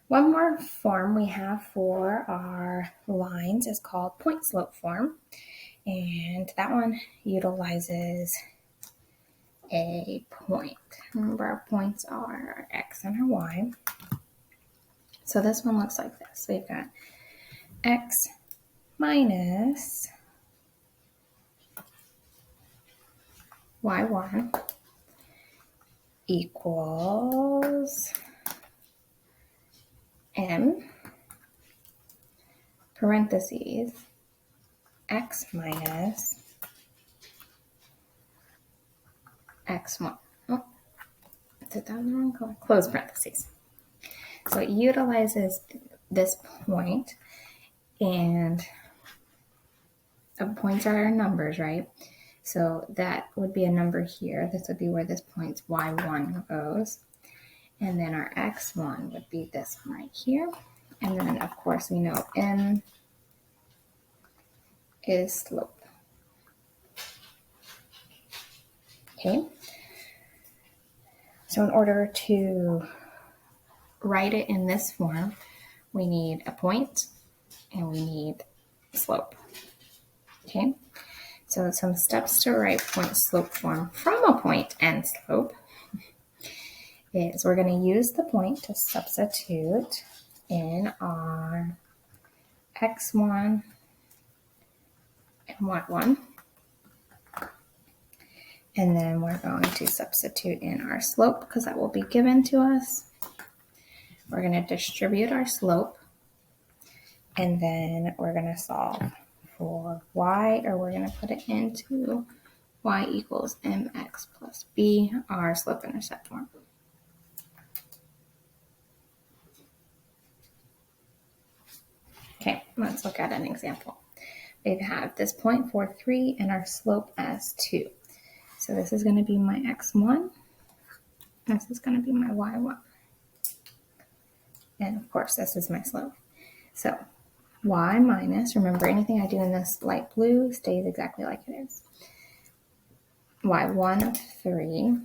One more form we have for our lines is called point slope form. And that one utilizes a point. Remember, our points are our x and our y. So this one looks like this. We've got x minus y1 equals m parentheses x minus x1. Oh, did that in the wrong color? Close parentheses. So it utilizes this point, and points are numbers, right? So that would be a number here. This would be where this point y1 goes. And then our x1 would be this one right here. And then, of course, we know m is slope. Okay. So in order to write it in this form, we need a point and we need slope. Okay. So some steps to write point slope form from a point and slope is we're going to use the point to substitute in our x1 and y1. And then we're going to substitute in our slope because that will be given to us. We're going to distribute our slope, and then we're going to solve for y, or we're going to put it into y equals mx plus b, our slope-intercept form. Okay, let's look at an example. We have this point 4.3 and our slope as 2. So this is going to be my x1. This is going to be my y1. And of course, this is my slope. So y minus, remember anything I do in this light blue stays exactly like it is. y1 of 3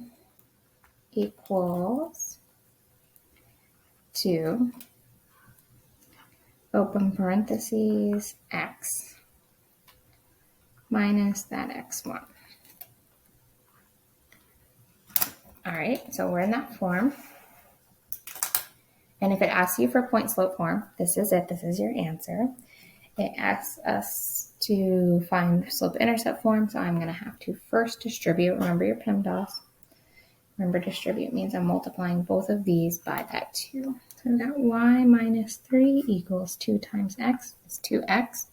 equals 2, open parentheses, x minus that x1. All right, so we're in that form. And if it asks you for point slope form, this is it. This is your answer. It asks us to find slope intercept form, so I'm going to have to first distribute. Remember your PEMDAS. Remember, distribute means I'm multiplying both of these by that 2. So we've got y minus 3 equals 2 times x is 2x.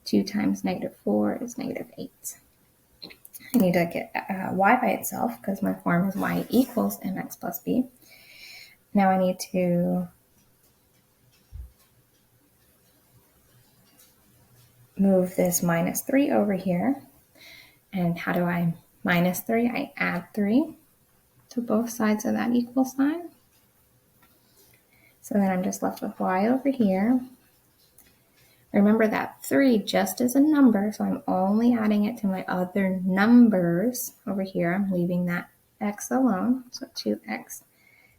2 times negative 4 is negative 8. I need to get y by itself because my form is y equals mx plus b. Now I need to move this minus 3 over here. And how do I minus 3? I add 3 to both sides of that equal sign. So then I'm just left with y over here. Remember that 3 just is a number, so I'm only adding it to my other numbers over here. I'm leaving that x alone, so 2x.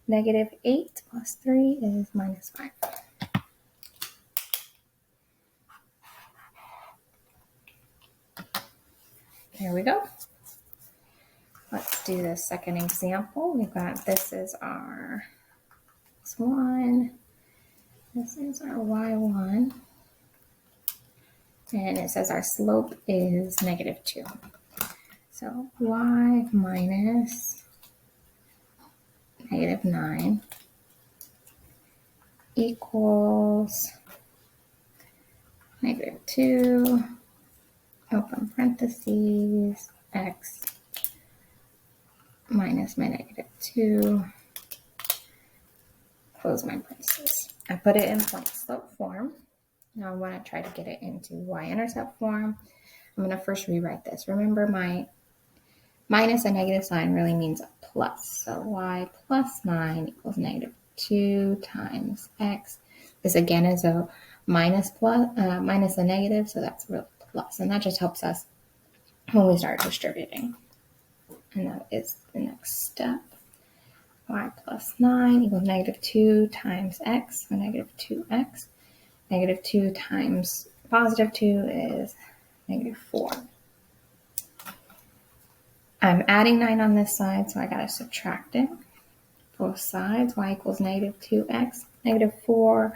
Negative 8 plus 3 is minus 5. There we go. Let's do the second example. We've got, this is our x1, this is our y1, and it says our slope is negative 2. So y minus negative 9 equals negative 2, open parentheses, x minus my negative 2, close my parentheses. I put it in point slope form. Now I want to try to get it into y-intercept form. I'm going to first rewrite this. Remember, my minus a negative sign really means a plus. So y plus 9 equals negative 2 times x. This again is a minus a negative, so that's really plus. And that just helps us when we start distributing. And that is the next step. y plus 9 equals negative 2 times x, so negative 2x. Negative 2 times positive 2 is negative 4. I'm adding 9 on this side, so I got to subtract it. Both sides, y equals negative 2x. Negative 4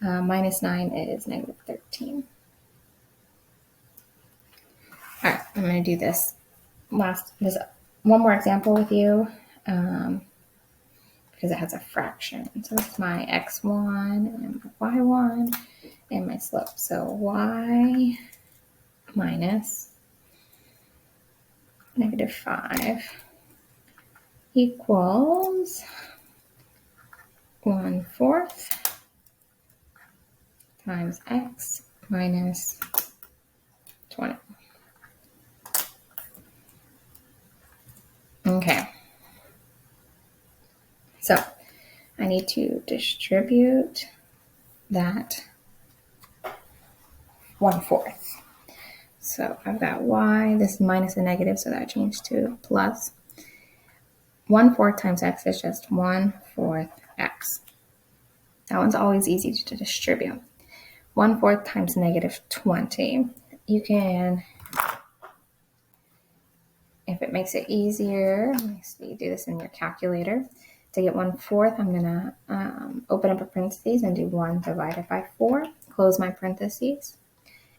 minus 9 is negative 13. All right, I'm going to do this one more example with you because it has a fraction. So it's my x1 and my y1 and my slope. So y minus negative 5 equals 1/4 times x minus 20. Okay. So I need to distribute that 1/4. So I've got y, this is minus a negative, so that changed to plus. 1/4 times x is just 1/4 x. That one's always easy to distribute. 1/4 times negative 20. You can, if it makes it easier, let me see, do this in your calculator. To get 1/4, I'm going to open up a parentheses and do 1 divided by 4. Close my parentheses.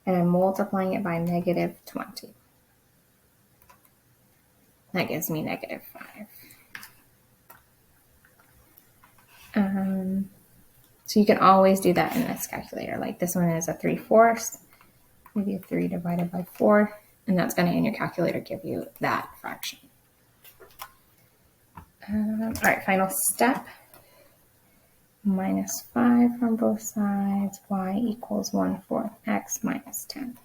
And I'm multiplying it by negative 20. That gives me negative 5. So you can always do that in this calculator. Like this one is a 3/4, maybe a 3 divided by 4, and that's going to, in your calculator, give you that fraction. All right, final step. Minus 5 from both sides, y equals 1/4 x minus 10.